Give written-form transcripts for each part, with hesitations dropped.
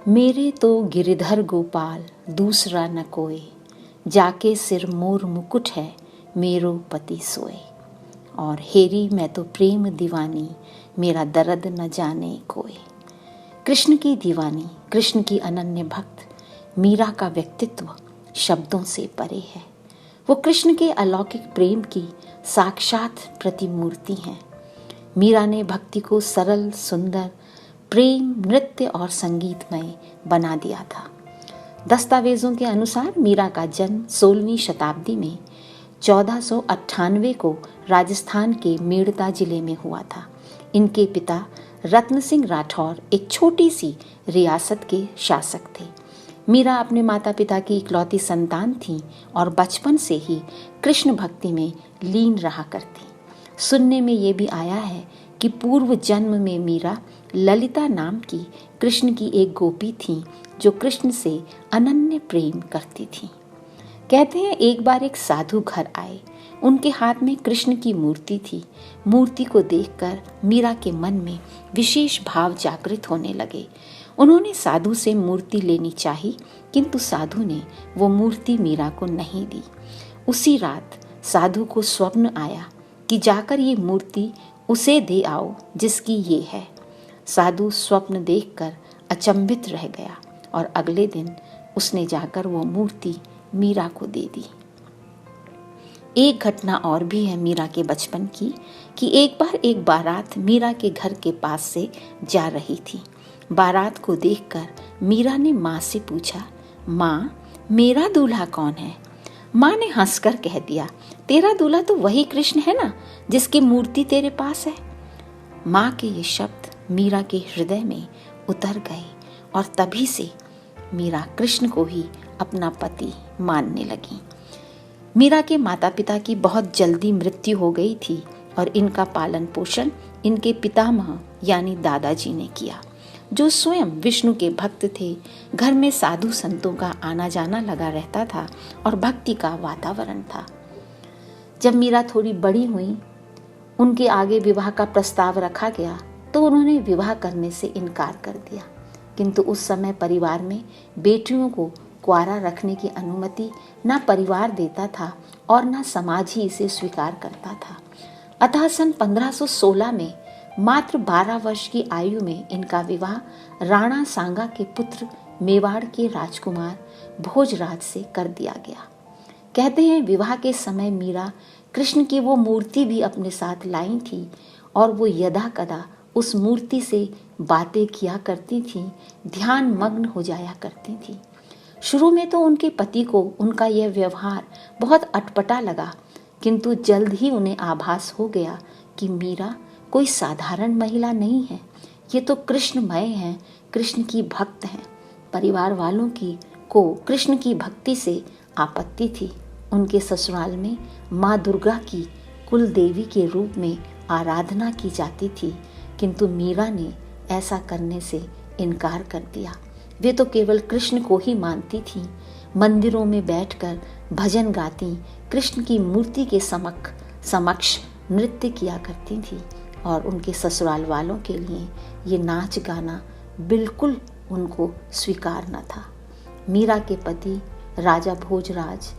मेरे तो गिरिधर गोपाल दूसरा न कोई, जाके सिर मोर मुकुट है मेरो पति सोए। और हेरी मैं तो प्रेम दीवानी, मेरा दर्द न जाने कोई। कृष्ण की दीवानी, कृष्ण की अनन्य भक्त मीरा का व्यक्तित्व शब्दों से परे है। वो कृष्ण के अलौकिक प्रेम की साक्षात प्रतिमूर्ति हैं। मीरा ने भक्ति को सरल, सुंदर, प्रेम, नृत्य और संगीतमय बना दिया था। दस्तावेजों के अनुसार मीरा का जन्म 16वीं शताब्दी में 1498 को राजस्थान के मेड़ता जिले में हुआ था। इनके पिता रत्न सिंह राठौर एक छोटी सी रियासत के शासक थे। मीरा अपने माता पिता की इकलौती संतान थी और बचपन से ही कृष्ण भक्ति में लीन रहा करती। सुनने में ये भी आया है कि पूर्व जन्म में मीरा ललिता नाम की कृष्ण की एक गोपी थी जो कृष्ण से अनन्य प्रेम करती थी। कहते हैं एक बार एक साधु घर आए। उनके हाथ में कृष्ण की मूर्ति थी। मूर्ति को देखकर मीरा के मन में विशेष भाव जागृत होने लगे। उन्होंने साधु से मूर्ति लेनी चाही, किंतु साधु ने वो मूर्ति मीरा को नहीं दी। उसी रात साधु को स्वप्न आया कि जाकर ये मूर्ति उसे दे आओ जिसकी ये है। साधु स्वप्न देखकर अचंभित रह गया और अगले दिन उसने जाकर वो मूर्ति मीरा को दे दी। एक घटना और भी है मीरा के बचपन की कि एक बार एक बारात मीरा के घर के पास से जा रही थी। बारात को देखकर मीरा ने माँ से पूछा, माँ, मेरा दूल्हा कौन है? माँ ने हंसकर कह दिया, तेरा दूल्हा तो वही कृष्ण है ना, जिसकी मूर्ति तेरे पास है। माँ के ये शब्द मीरा के हृदय में उतर गए और तभी से मीरा कृष्ण को ही अपना पति मानने लगी। मीरा के माता पिता की बहुत जल्दी मृत्यु हो गई थी और इनका पालन पोषण इनके पितामह यानी दादाजी ने किया, जो स्वयं विष्णु के भक्त थे। घर में साधु संतों का आना जाना लगा रहता था और भक्ति का वातावरण था। जब मीरा थोड़ी बड़ी हुई, उनके आगे विवाह का प्रस्ताव रखा गया तो उन्होंने विवाह करने से इनकार कर दिया। किंतु उस समय परिवार में बेटियों को कुंवारा रखने की अनुमति न परिवार देता था और न समाज ही इसे स्वीकार करता था। अतः सन 1516 में मात्र 12 वर्ष की आयु में इनका विवाह राणा सांगा के पुत्र मेवाड़ के राजकुमार भोजराज से कर दिया गया। कहते हैं विवाह के समय मीरा कृष्ण की वो मूर्ति भी अपने साथ लाई थी और वो यदा कदा उस मूर्ति से बातें किया करती थी, ध्यान मग्न हो जाया करती थी। शुरू में तो उनके पति को उनका यह व्यवहार बहुत अटपटा लगा, किंतु जल्द ही उन्हें आभास हो गया कि मीरा कोई साधारण महिला नहीं है, ये तो कृष्णमय हैं, कृष्ण की भक्त हैं। परिवार वालों को कृष्ण की भक्ति से आपत्ति थी। उनके ससुराल में माँ दुर्गा की कुल देवी के रूप में आराधना की जाती थी, किंतु मीरा ने ऐसा करने से इनकार कर दिया। वे तो केवल कृष्ण को ही मानती थीं। मंदिरों में बैठकर भजन गाती, कृष्ण की मूर्ति के समक्ष नृत्य किया करती थी और उनके ससुराल वालों के लिए ये नाच गाना बिल्कुल उनको स्वीकार न था। मीरा के पति राजा भोजराज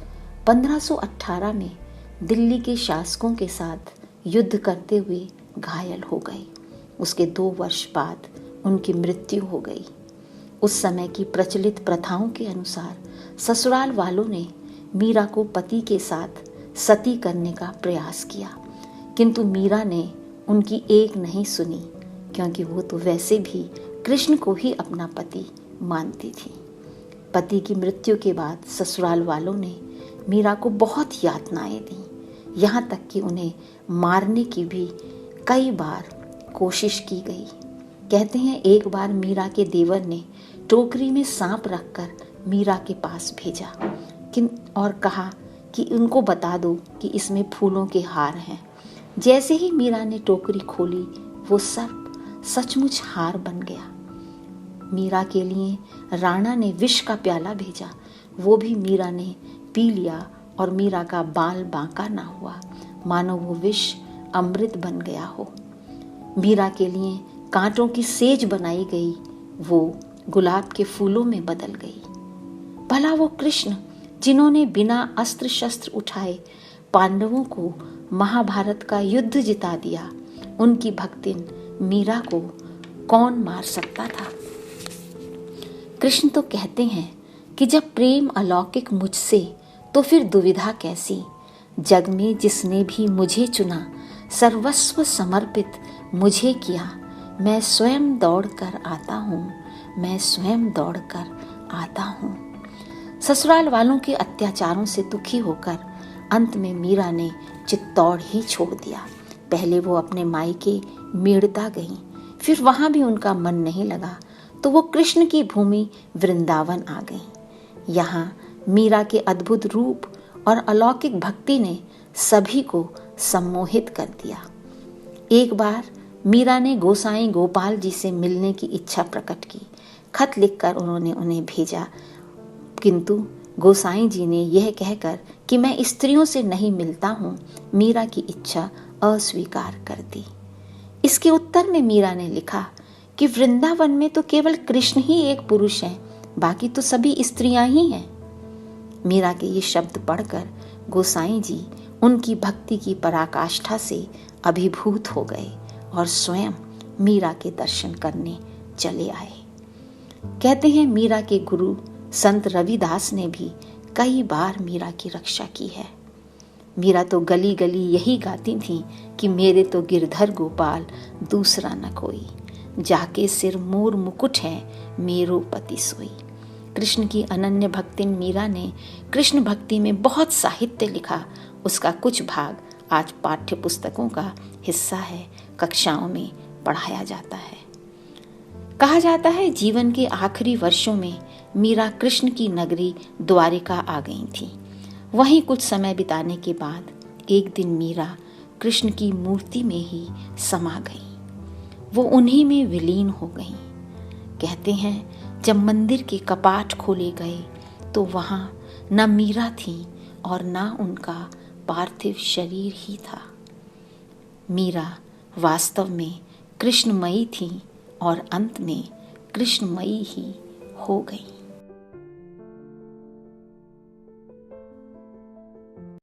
1518 में दिल्ली के शासकों के साथ युद्ध करते हुए घायल हो गए। उसके 2 वर्ष बाद उनकी मृत्यु हो गई। उस समय की प्रचलित प्रथाओं के अनुसार ससुराल वालों ने मीरा को पति के साथ सती करने का प्रयास किया, किंतु मीरा ने उनकी एक नहीं सुनी, क्योंकि वो तो वैसे भी कृष्ण को ही अपना पति मानती थी। पति की मृत्यु के बाद ससुराल वालों ने मीरा को बहुत यातनाएं दी, यहाँ तक कि उन्हें मारने की भी कई बार कोशिश की गई। कहते हैं एक बार मीरा के देवर ने टोकरी में सांप रखकर मीरा के पास भेजा और कहा कि उनको बता दो कि इसमें फूलों के हार हैं। जैसे ही मीरा ने टोकरी खोली, वो सर्प सचमुच हार बन गया। मीरा के लिए राणा ने विष का प्याला भेजा, वो भी मीरा ने पी लिया और मीरा का बाल बांका ना हुआ, मानो वो विष अमृत बन गया हो। मीरा के लिए कांटों की सेज बनाई गई, वो गुलाब के फूलों में बदल गई। भला वो कृष्ण जिन्होंने बिना अस्त्र शस्त्र उठाए पांडवों को महाभारत का युद्ध जिता दिया, उनकी भक्तिन मीरा को कौन मार सकता था? कृष्ण तो कहते हैं कि जब प्रेम अलौकिक मुझसे तो फिर दुविधा कैसी। जग में जिसने भी मुझे चुना, सर्वस्व समर्पित मुझे किया। मैं स्वयं दौड़ कर आता हूँ, मैं स्वयं दौड़ कर आता हूँ। ससुराल वालों के अत्याचारों से दुखी होकर अंत में मीरा ने चित्तौड़ ही छोड़ दिया। पहले वो अपने मायके मेड़ता गईं, फिर वहाँ भी उनका मन नहीं लगा तो वो कृष्ण की भूमि वृंदावन आ गईं। यहाँ मीरा के अद्भुत रूप और अलौकिक भक्ति ने सभी को सम्मोहित कर दिया। एक बार मीरा ने गोसाई गोपाल जी से मिलने की इच्छा प्रकट की। खत लिखकर उन्होंने उन्हें भेजा, किंतु गोसाई जी ने यह कहकर कि मैं स्त्रियों से नहीं मिलता हूँ, मीरा की इच्छा अस्वीकार कर दी। इसके उत्तर में मीरा ने लिखा कि वृंदावन में तो केवल कृष्ण ही एक पुरुष है, बाकी तो सभी स्त्रियां ही हैं। मीरा के ये शब्द पढ़कर गोसाई जी उनकी भक्ति की पराकाष्ठा से अभिभूत हो गए और स्वयं मीरा के दर्शन करने चले आए। कहते हैं मीरा के गुरु संत रविदास ने भी कई बार मीरा की रक्षा की है। मीरा तो गली गली यही गाती थी कि मेरे तो गिरधर गोपाल दूसरा न कोई, जाके सिर मोर मुकुट है मेरो पति सोई। कृष्ण की अनन्य भक्तिन मीरा ने कृष्ण भक्ति में बहुत साहित्य लिखा। उसका कुछ भाग आज पाठ्य पुस्तकों का हिस्सा है, कक्षाओं में पढ़ाया जाता है। कहा जाता है जीवन के आखिरी वर्षों में मीरा कृष्ण की नगरी द्वारिका आ गई थी। वहीं कुछ समय बिताने के बाद एक दिन मीरा कृष्ण की मूर्ति में ही समा गई। वो उन्हीं में विलीन हो गई। कहते हैं जब मंदिर के कपाट खोले गए तो वहाँ न मीरा थी और न उनका पार्थिव शरीर ही था। मीरा वास्तव में कृष्णमयी थी और अंत में कृष्णमयी ही हो गई।